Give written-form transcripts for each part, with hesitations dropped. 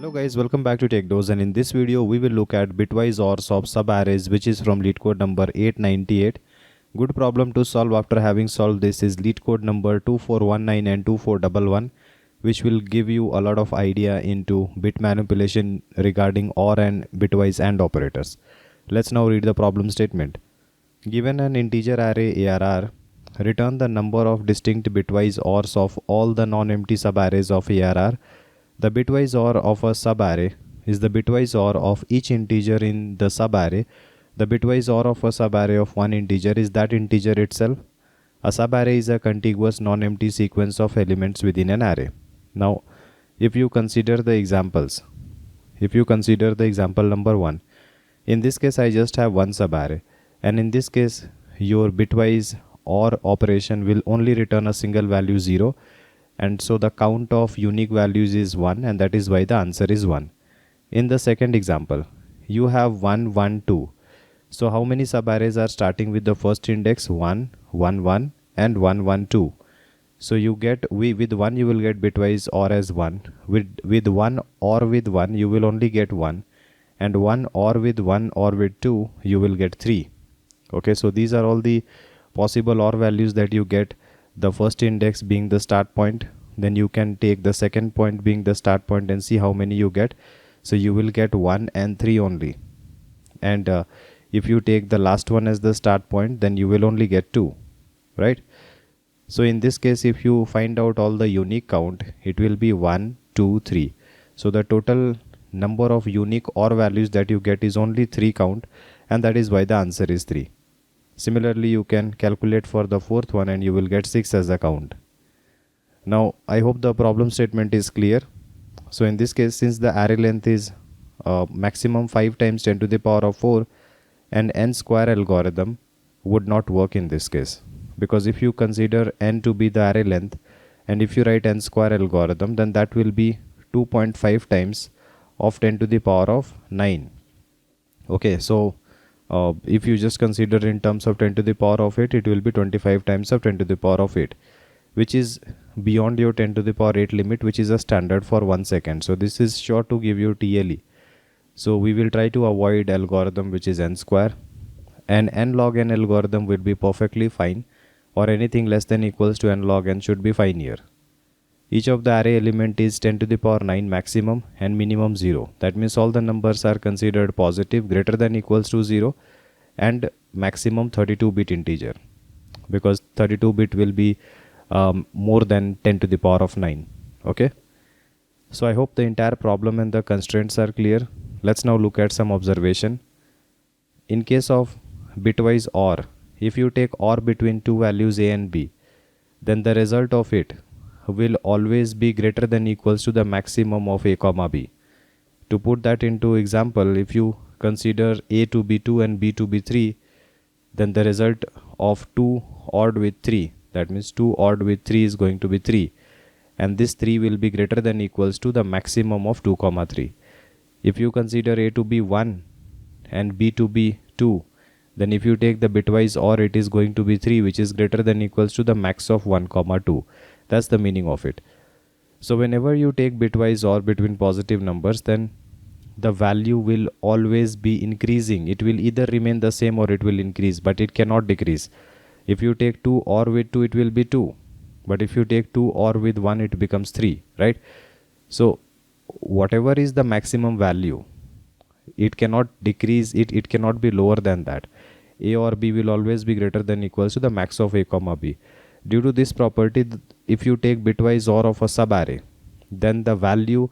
Hello guys, welcome back to TechDose, and in this video we will look at Bitwise ORs of Subarrays, which is from Leetcode number 898. Good problem to solve. After having solved this is Leetcode number 2419 and 2411, which will give you a lot of idea into bit manipulation regarding OR and Bitwise AND operators. Let's now read the problem statement. Given an integer array ARR, return the number of distinct bitwise ORs of all the non-empty subarrays of ARR. The bitwise OR of a subarray is the bitwise OR of each integer in the subarray. The bitwise OR of a subarray of one integer is that integer itself. A subarray is a contiguous non-empty sequence of elements within an array. Now, if you consider the example number 1, in this case I just have one subarray, and in this case your bitwise OR operation will only return a single value 0. And so the count of unique values is 1, and that is why the answer is 1. In the second example, you have 1, 1, 2. So how many subarrays are starting with the first index? 1, 1, 1 and 1, 1, 2. So you get, with 1 you will get bitwise OR as 1. With 1 OR with 1 you will only get 1. And 1 OR with 1 or with 2 you will get 3. Okay, so these are all the possible OR values that you get. The first index being the start point, then you can take the second point being the start point and see how many you get. So you will get 1 and 3 only, and if you take the last one as the start point, then you will only get 2, right? So in this case, if you find out all the unique count, it will be 1, 2, 3. So the total number of unique OR values that you get is only 3 count, and that is why the answer is 3. Similarly, you can calculate for the fourth one and you will get 6 as a count. Now, I hope the problem statement is clear. So in this case, since the array length is maximum 5 times 10 to the power of 4, an n square algorithm would not work in this case. Because if you consider n to be the array length, and if you write n square algorithm, then that will be 2.5 times of 10 to the power of 9. Okay, so if you just consider in terms of 10 to the power of 8, it will be 25 times of 10 to the power of 8, which is beyond your 10 to the power 8 limit, which is a standard for 1 second. So this is sure to give you TLE. So we will try to avoid algorithm which is n square, and n log n algorithm will be perfectly fine, or anything less than equals to n log n should be fine here. Each of the array element is 10 to the power 9 maximum and minimum 0. That means all the numbers are considered positive, greater than equals to 0, and maximum 32-bit integer, because 32-bit will be more than 10 to the power of 9. Okay. So I hope the entire problem and the constraints are clear. Let's now look at some observation. In case of bitwise OR, if you take OR between two values a and b, then the result of it will always be greater than equals to the maximum of a comma b. To put that into example, if you consider a to be 2 and b to be 3, then the result of 2 ORed with 3, that means 2 ORed with 3 is going to be 3, and this 3 will be greater than equals to the maximum of 2 comma 3. If you consider a to be 1 and b to be 2, then if you take the bitwise OR, it is going to be 3, which is greater than equals to the max of 1 comma 2. That's the meaning of it. So whenever you take bitwise OR between positive numbers, then the value will always be increasing. It will either remain the same or it will increase, but it cannot decrease. If you take 2 OR with 2, it will be 2. But if you take 2 OR with 1, it becomes 3, right? So whatever is the maximum value, it cannot decrease, it cannot be lower than that. A or b will always be greater than equals to the max of a comma b. Due to this property, if you take bitwise OR of a subarray, then the value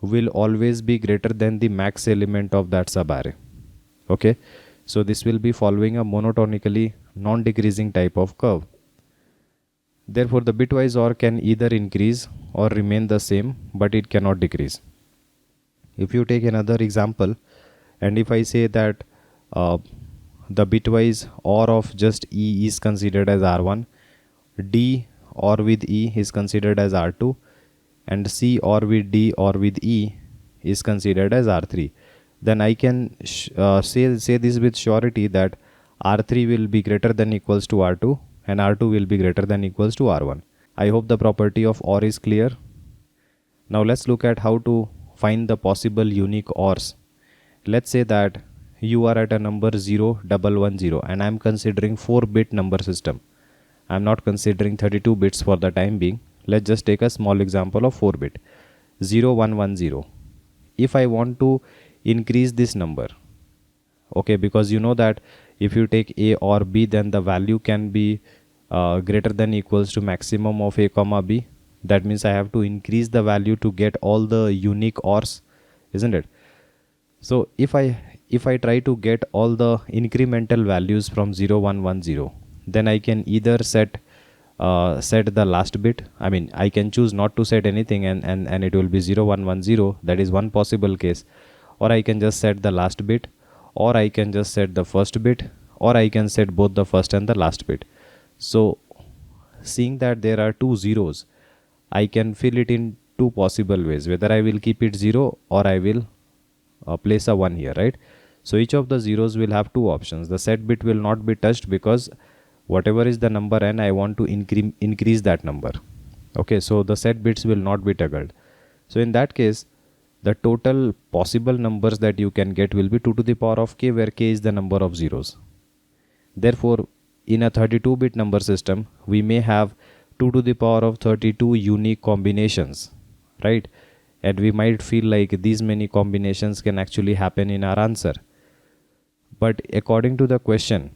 will always be greater than the max element of that subarray. Okay, so this will be following a monotonically non-decreasing type of curve. Therefore, the bitwise OR can either increase or remain the same, but it cannot decrease. If you take another example, and if I say that the bitwise OR of just E is considered as R1, D OR with E is considered as R2, and C OR with D or with E is considered as R3, then I can say this with surety that R3 will be greater than equals to R2 and R2 will be greater than equals to R1. I hope the property of OR is clear. Now let's look at how to find the possible unique ORs. Let's say that you are at a number 0110 and I'm considering 4-bit number system. I'm not considering 32 bits for the time being. Let's just take a small example of 4-bit 0110. If I want to increase this number, okay, because you know that if you take a or b, then the value can be greater than equals to maximum of a comma b. That means I have to increase the value to get all the unique ORs, isn't it? So if I try to get all the incremental values from 0110, then I can either set the last bit. I mean, I can choose not to set anything, and it will be 0110. That is one possible case. Or I can just set the last bit, or I can just set the first bit, or I can set both the first and the last bit. So seeing that there are two zeros, I can fill it in two possible ways, whether I will keep it 0 or I will place a 1 here, right? So each of the zeros will have two options. The set bit will not be touched because whatever is the number n, I want to increase that number. Okay, so the set bits will not be toggled. So in that case, the total possible numbers that you can get will be 2 to the power of k, where k is the number of zeros. Therefore, in a 32-bit number system, we may have 2 to the power of 32 unique combinations, right? And we might feel like these many combinations can actually happen in our answer. But according to the question,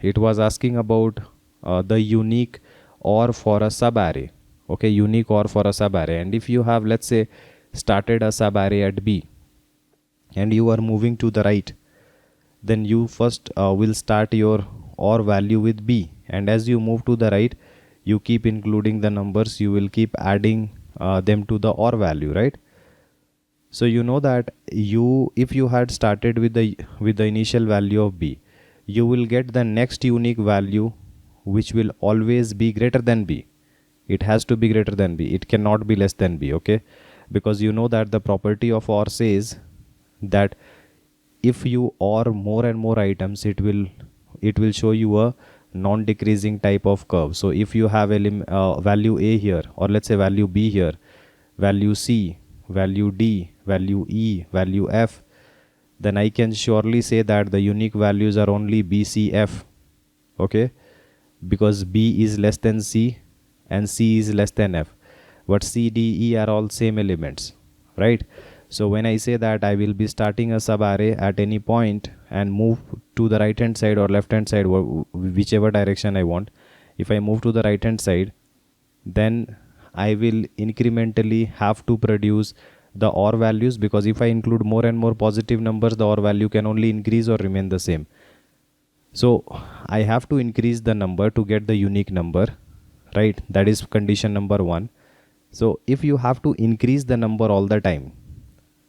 it was asking about the unique OR for a subarray. Okay, unique OR for a subarray. And if you have, let's say, started a subarray at B and you are moving to the right, then you first will start your OR value with B. And as you move to the right, you keep including the numbers, you will keep adding them to the OR value, right? So you know that if you had started with the initial value of B, you will get the next unique value, which will always be greater than B. It has to be greater than B. It cannot be less than B, okay? Because you know that the property of OR says that if you OR more and more items, it will show you a non-decreasing type of curve. So if you have value A here, or let's say value B here, value C, value D, value E, value F, then I can surely say that the unique values are only B, C, F. Okay, because B is less than C and C is less than F, but C, D, E are all same elements, right? So when I say that I will be starting a subarray at any point and move to the right hand side or left hand side, whichever direction I want, if I move to the right hand side, then I will incrementally have to produce the OR values, because if I include more and more positive numbers, the OR value can only increase or remain the same. So I have to increase the number to get the unique number, right? That is condition number 1. So if you have to increase the number all the time,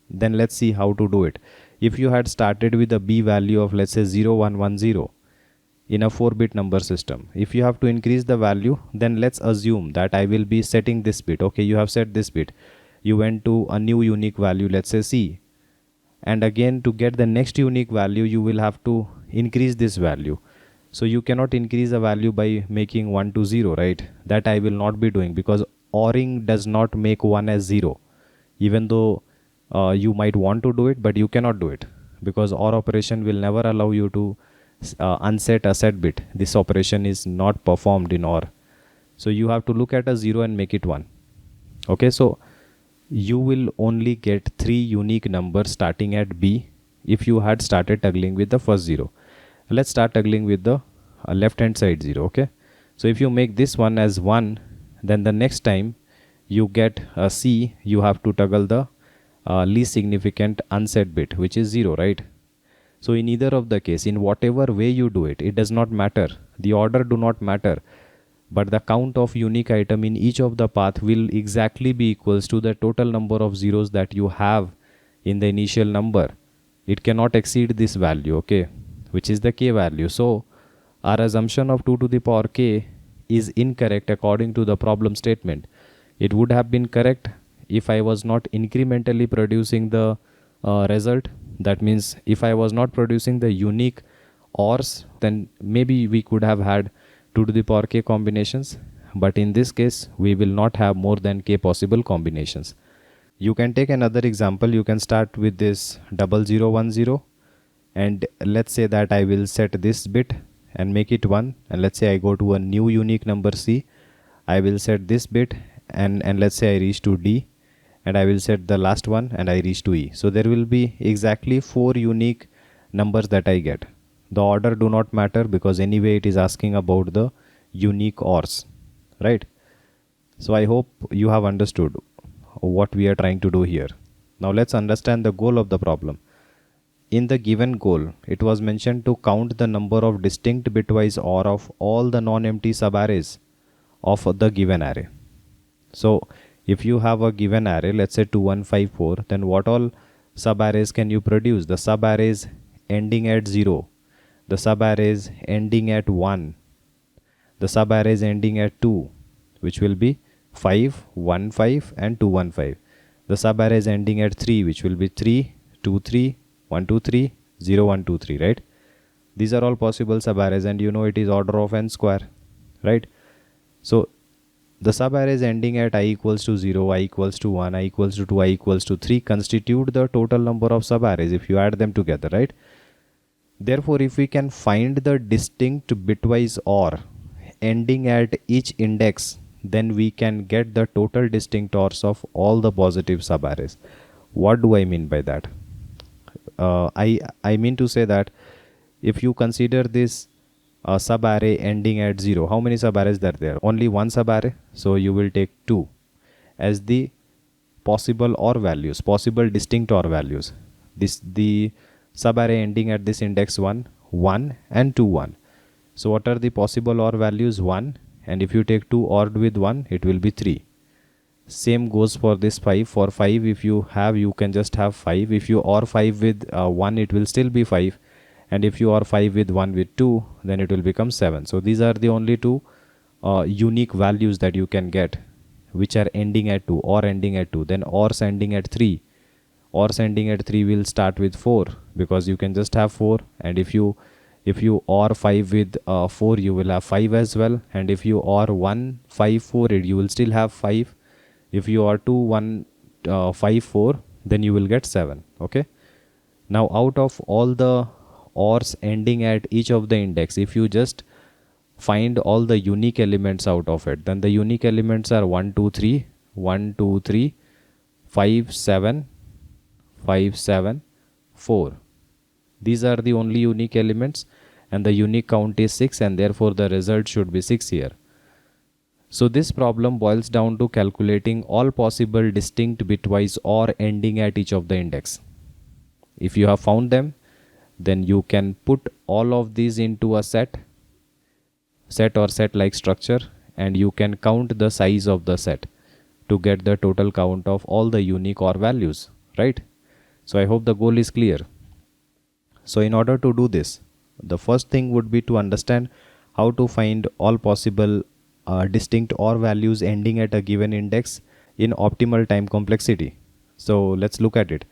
then let's see how to do it. If you had started with a B value of, let's say, 0110 in a 4-bit number system, if you have to increase the value, then let's assume that I will be setting this bit. Okay, you have set this bit, you went to a new unique value, let's say C, and again to get the next unique value you will have to increase this value. So you cannot increase a value by making 1 to 0, right? That I will not be doing, because ORing does not make 1 as 0. Even though you might want to do it, but you cannot do it, because OR operation will never allow you to unset a set bit. This operation is not performed in OR. So you have to look at a 0 and make it 1. Okay, so you will only get 3 unique numbers starting at B if you had started toggling with the first 0. Let's start toggling with the left hand side 0. Okay, so if you make this one as 1, then the next time you get a C, you have to toggle the least significant unset bit, which is 0, right? So in either of the case, in whatever way you do it, it does not matter. The order do not matter, but the count of unique item in each of the path will exactly be equals to the total number of zeros that you have in the initial number. It cannot exceed this value, okay, which is the k value. So our assumption of 2 to the power k is incorrect according to the problem statement. It would have been correct if I was not incrementally producing the result. That means if I was not producing the unique ORs, then maybe we could have had 2 to the power k combinations, but in this case we will not have more than k possible combinations. You can take another example. You can start with this 0010, and let's say that I will set this bit and make it 1, and let's say I go to a new unique number C. I will set this bit, and let's say I reach to D, and I will set the last one and I reach to E. So there will be exactly 4 unique numbers that I get. The order do not matter, because anyway it is asking about the unique ORs, right? So I hope you have understood what we are trying to do here. Now let's understand the goal of the problem. In the given goal, it was mentioned to count the number of distinct bitwise OR of all the non-empty subarrays of the given array. So if you have a given array, let's say 2154, then what all subarrays can you produce? The subarrays ending at 0, the subarrays ending at 1, the subarrays ending at 2, which will be 5, 1, 5 and 2, 1, 5. The subarrays ending at 3, which will be 3, 2, 3, 1, 2, 3, 0, 1, 2, 3, right? These are all possible subarrays, and you know it is order of n square, right? So the subarrays ending at I equals to 0, I equals to 1, I equals to 2, I equals to 3 constitute the total number of subarrays if you add them together, right? Therefore, if we can find the distinct bitwise OR ending at each index, then we can get the total distinct ORs of all the positive subarrays. What do I mean by that? I mean to say that if you consider this subarray ending at 0, how many subarrays are there? Only one subarray, so you will take 2 as the possible OR values, possible distinct OR values. The subarray ending at this index 1, 1 and 2, 1. So what are the possible OR values? 1, and if you take 2 ORed with 1, it will be 3. Same goes for this 5. For 5, if you have, you can just have 5. If you OR 5 with 1, it will still be 5. And if you OR 5 with 1 with 2, then it will become 7. So these are the only 2 unique values that you can get, which are ending at 2 or ending at 2. Then ORs ending at 3. ORs ending at 3 will start with 4, because you can just have 4. And if you OR 5 with 4, you will have 5 as well. And if you OR 1, 5, 4, you will still have 5. If you OR 2, 1, 5, 4, then you will get 7. Okay. Now out of all the ORs ending at each of the index, if you just find all the unique elements out of it, then the unique elements are 1, 2, 3, 1, 2, 3, 5, 7, 5, 7, 4. These are the only unique elements, and the unique count is 6, and therefore the result should be 6 here. So this problem boils down to calculating all possible distinct bitwise OR ending at each of the index. If you have found them, then you can put all of these into a set or set like structure, and you can count the size of the set to get the total count of all the unique OR values, right? So I hope the goal is clear. So in order to do this, the first thing would be to understand how to find all possible distinct OR values ending at a given index in optimal time complexity. So let's look at it.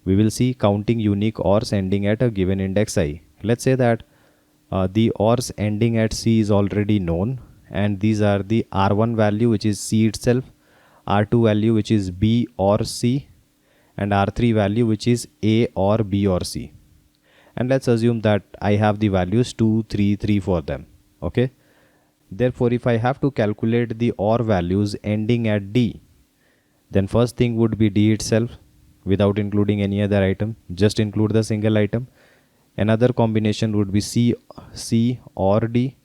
We will see counting unique ORs ending at a given index I. Let's say that the ORs ending at C is already known, and these are the R1 value, which is C itself, R2 value, which is B or C, and R3 value, which is A or B or C. And let's assume that I have the values 2, 3, 3 for them. Okay. Therefore, if I have to calculate the OR values ending at D, then first thing would be D itself without including any other item. Just include the single item. Another combination would be C or D.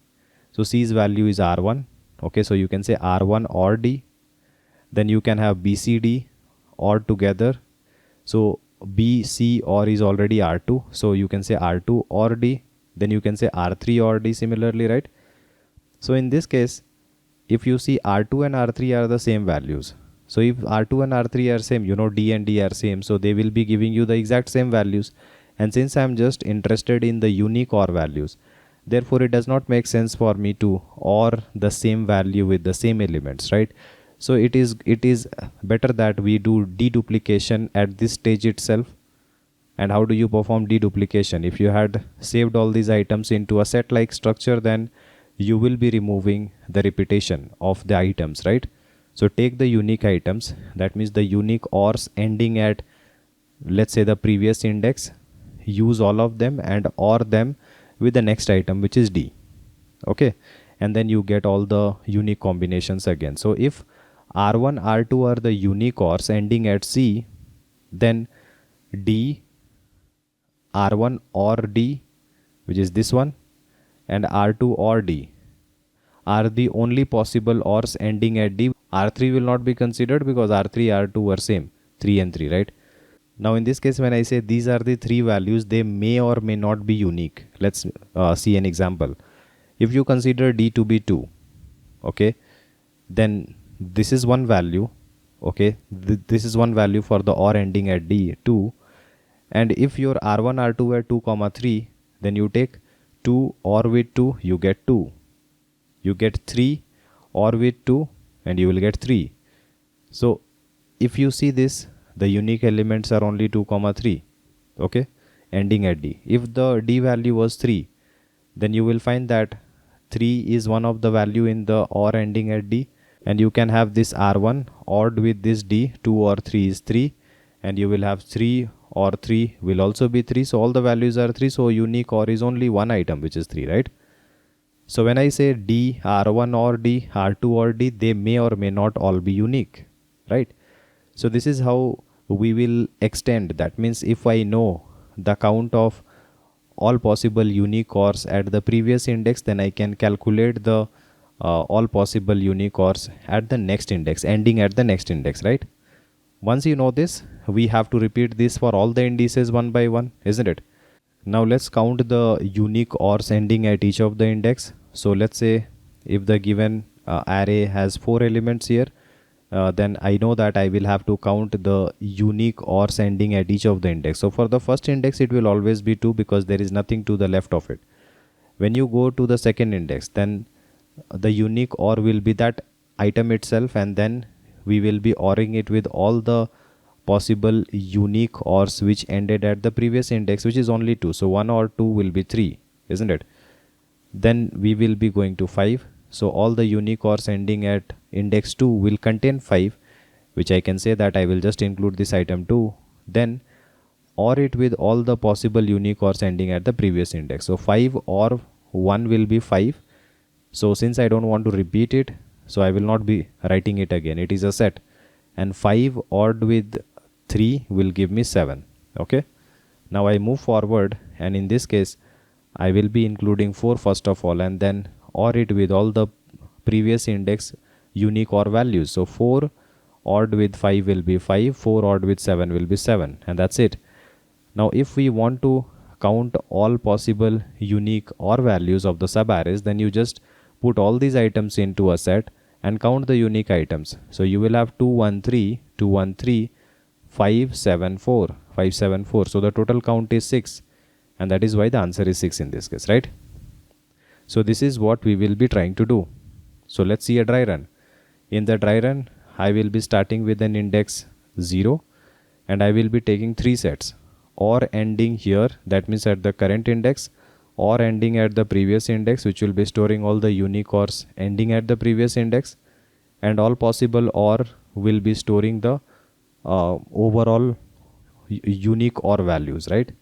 So C's value is R1. Okay, so you can say R1 or D. Then you can have BCD or together. So BC or is already R2. So you can say R2 or D. Then you can say R3 or D similarly, right? So in this case, if you see R2 and R3 are the same values. So if R2 and R3 are same, you know D and D are same. So they will be giving you the exact same values. And since I am just interested in the unique OR values, therefore it does not make sense for me to OR the same value with the same elements, right? So it is better that we do deduplication at this stage itself. And how do you perform deduplication? If you had saved all these items into a set like structure, then you will be removing the repetition of the items, right? So take the unique items, that means the unique ORs ending at, let's say, the previous index, use all of them and OR them with the next item, which is D. Okay, and then you get all the unique combinations again. So if R1 R2 are the unique ORs ending at C, then D, R1 or D, which is this one, and R2 or D are the only possible ORs ending at D. R3 will not be considered because R3 R2 were same, 3 and 3, right? Now in this case, when I say these are the three values, they may or may not be unique. Let's see an example. If you consider D to be 2, okay, then this is one value, okay, this is one value for the OR ending at D, 2. And if your R1 R2 were 2 comma 3, then you take 2 OR with 2, you get 2. You get 3 OR with 2 and you will get 3. So if you see this, the unique elements are only 2 comma 3, okay, ending at D. If the D value was 3, then you will find that 3 is one of the value in the OR ending at D, and you can have this R1 ORed with this D, 2 or 3 is 3, and you will have 3 or 3 will also be 3, so all the values are 3, so unique OR is only one item, which is 3, right? So when I say D, R1 or D, R2 or D, they may or may not all be unique, right? So this is how we will extend. That means if I know the count of all possible unique ORs at the previous index, then I can calculate the all possible unique ORs at the next index, ending at the next index, right? Once you know this, we have to repeat this for all the indices one by one, isn't it? Now let's count the unique ORs ending at each of the index. So let's say if the given array has 4 elements here, then I know that I will have to count the unique ORs ending at each of the index. So for the first index, it will always be 2 because there is nothing to the left of it. When you go to the second index, then the unique OR will be that item itself, and then we will be ORing it with all the possible unique ORs which ended at the previous index, which is only 2. So 1 or 2 will be 3, isn't it? Then we will be going to 5. So all the unique ORs ending at index 2 will contain 5, which I can say that I will just include this item 2. Then OR it with all the possible unique ORs ending at the previous index. So 5 or 1 will be 5. So since I don't want to repeat it, so I will not be writing it again. It is a set. And 5 ORed with 3 will give me 7. Okay. Now I move forward, and in this case, I will be including 4 first of all, and then OR it with all the previous index unique OR values. So 4 ORed with 5 will be 5, 4 ORed with 7 will be 7, and that's it. Now if we want to count all possible unique OR values of the subarrays, then you just put all these items into a set and count the unique items. So you will have 2 1 3, 2 1 3, 5 7 4, 5 7 4. So the total count is 6, and that is why the answer is 6 in this case, right? So this is what we will be trying to do. So let's see a dry run. In the dry run, I will be starting with an index 0, and I will be taking 3 sets. OR ending here, that means at the current index, OR ending at the previous index, which will be storing all the unique ORs ending at the previous index, and all possible OR will be storing the overall unique OR values, right?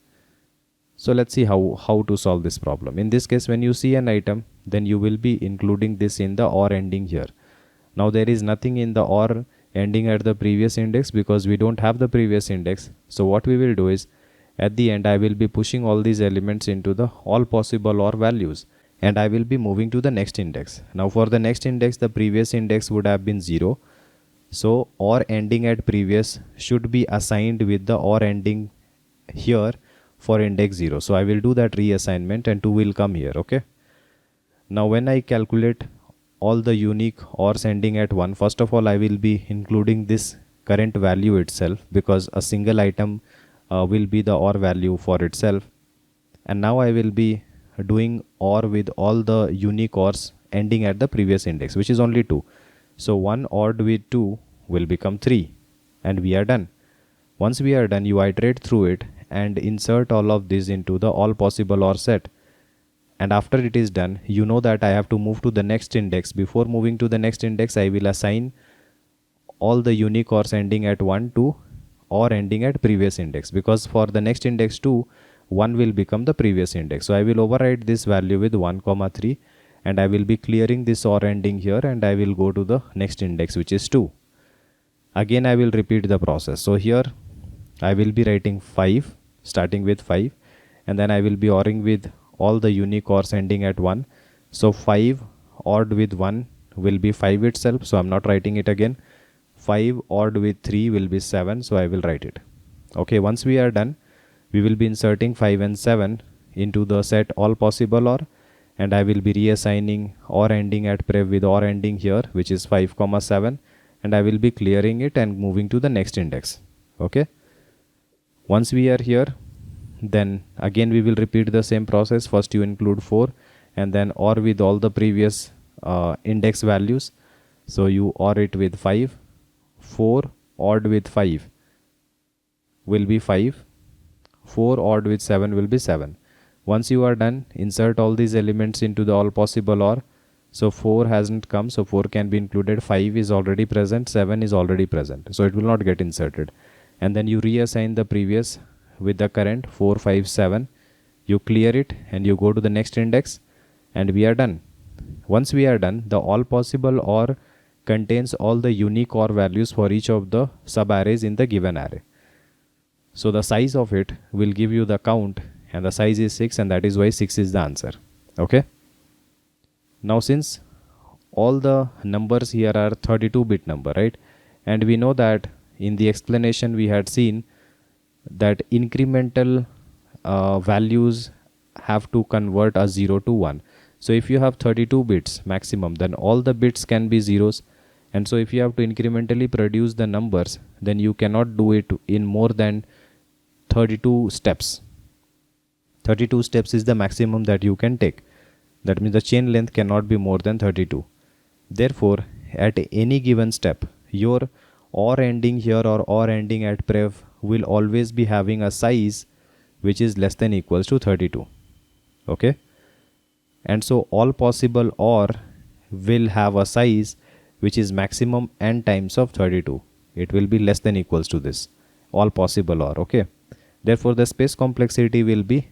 So let's see how to solve this problem. In this case, when you see an item, then you will be including this in the OR ending here. Now there is nothing in the OR ending at the previous index because we don't have the previous index. So what we will do is, at the end, I will be pushing all these elements into the all possible OR values, and I will be moving to the next index. Now for the next index, the previous index would have been 0. So OR ending at previous should be assigned with the OR ending here for index 0. So I will do that reassignment, and 2 will come here. Okay. Now when I calculate all the unique ORs ending at 1, first of all, I will be including this current value itself because a single item will be the OR value for itself. And now I will be doing OR with all the unique ORs ending at the previous index, which is only 2. So 1 ORed with 2 will become 3, and we are done. Once we are done, you iterate through it and insert all of this into the all possible OR set. And after it is done, you know that I have to move to the next index. Before moving to the next index, I will assign all the unique ORs ending at 1 to or ending at previous index, because for the next index 2, 1 will become the previous index. So I will override this value with 1 comma 3, and I will be clearing this OR ending here, and I will go to the next index, which is 2. Again I will repeat the process. So here I will be writing 5, starting with 5, and then I will be ORing with all the unique ORs ending at 1. So 5 ORed with 1 will be 5 itself, so I'm not writing it again. 5 ORed with 3 will be 7, so I will write it. Okay, once we are done, we will be inserting 5 and 7 into the set all possible OR, and I will be reassigning OR ending at prev with OR ending here, which is 5 comma 7, and I will be clearing it and moving to the next index. Okay, once we are here, then again we will repeat the same process. First you include 4 and then OR with all the previous index values. So you OR it with 5, 4 ORed with 5 will be 5, 4 ORed with 7 will be 7. Once you are done, insert all these elements into the all possible OR. So 4 hasn't come, so 4 can be included, 5 is already present, 7 is already present, so it will not get inserted. And then you reassign the previous with the current 4, 5, 7. You clear it and you go to the next index, and we are done. Once we are done, the all possible OR contains all the unique OR values for each of the subarrays in the given array. So the size of it will give you the count, and the size is 6, and that is why 6 is the answer. Okay. Now since all the numbers here are 32-bit number, right? And we know that in the explanation we had seen that incremental values have to convert a 0 to 1. So if you have 32 bits maximum, then all the bits can be zeros. And so if you have to incrementally produce the numbers, then you cannot do it in more than 32 steps. 32 steps is the maximum that you can take. That means the chain length cannot be more than 32. Therefore, at any given step, your OR ending here or OR ending at prev will always be having a size which is less than equals to 32. Okay. And so all possible OR will have a size which is maximum n times of 32. It will be less than equals to this. All possible OR. Okay. Therefore, the space complexity will be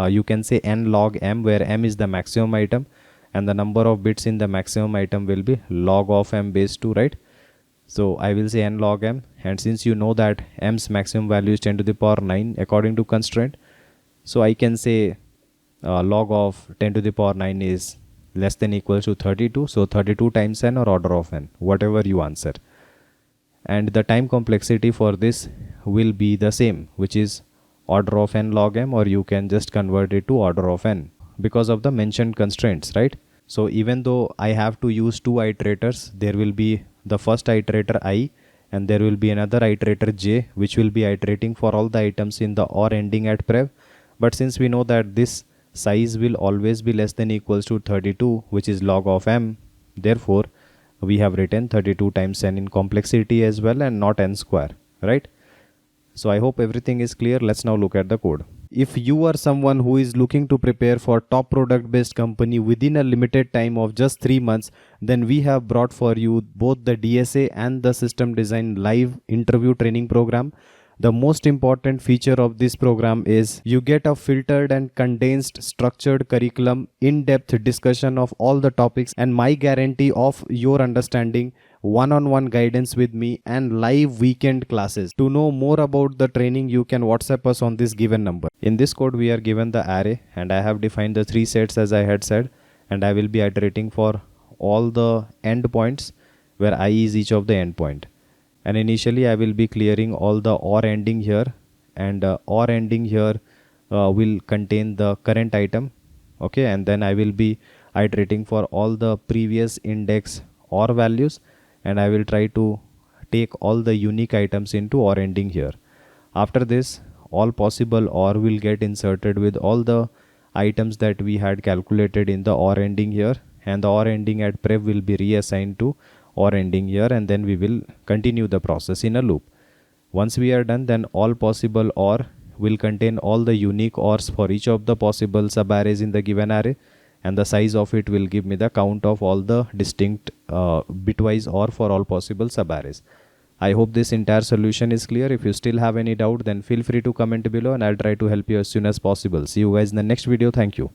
you can say n log m, where m is the maximum item and the number of bits in the maximum item will be log of m base 2, right? So I will say n log m, and since you know that m's maximum value is 10 to the power 9 according to constraint, so I can say log of 10 to the power 9 is less than equals to 32. So 32 times n or order of n, whatever you answer. And the time complexity for this will be the same, which is order of n log m, or you can just convert it to order of n because of the mentioned constraints, right? So even though I have to use two iterators, there will be the first iterator I and there will be another iterator j, which will be iterating for all the items in the OR ending at prev. But since we know that this size will always be less than equals to 32, which is log of m, therefore we have written 32 times n in complexity as well and not n square, right? So I hope everything is clear. Let's now look at the code. If you are someone who is looking to prepare for top product based company within a limited time of just 3 months, then we have brought for you both the DSA and the system design live interview training program. The most important feature of this program is you get a filtered and condensed structured curriculum, in-depth discussion of all the topics, and my guarantee of your understanding, one-on-one guidance with me, and live weekend classes. To know more about the training, you can WhatsApp us on this given number. In this code, we are given the array, and I have defined the 3 sets as I had said, and I will be iterating for all the endpoints where I is each of the endpoint. And initially I will be clearing all the OR ending here, and OR ending here will contain the current item. Okay, and then I will be iterating for all the previous index OR values, and I will try to take all the unique items into OR ending here. After this, all possible OR will get inserted with all the items that we had calculated in the OR ending here, and the OR ending at prev will be reassigned to OR ending here, and then we will continue the process in a loop. Once we are done, then all possible OR will contain all the unique ORs for each of the possible subarrays in the given array, and the size of it will give me the count of all the distinct bitwise OR for all possible subarrays. I hope this entire solution is clear. If you still have any doubt, then feel free to comment below and I'll try to help you as soon as possible. See you guys in the next video. Thank you.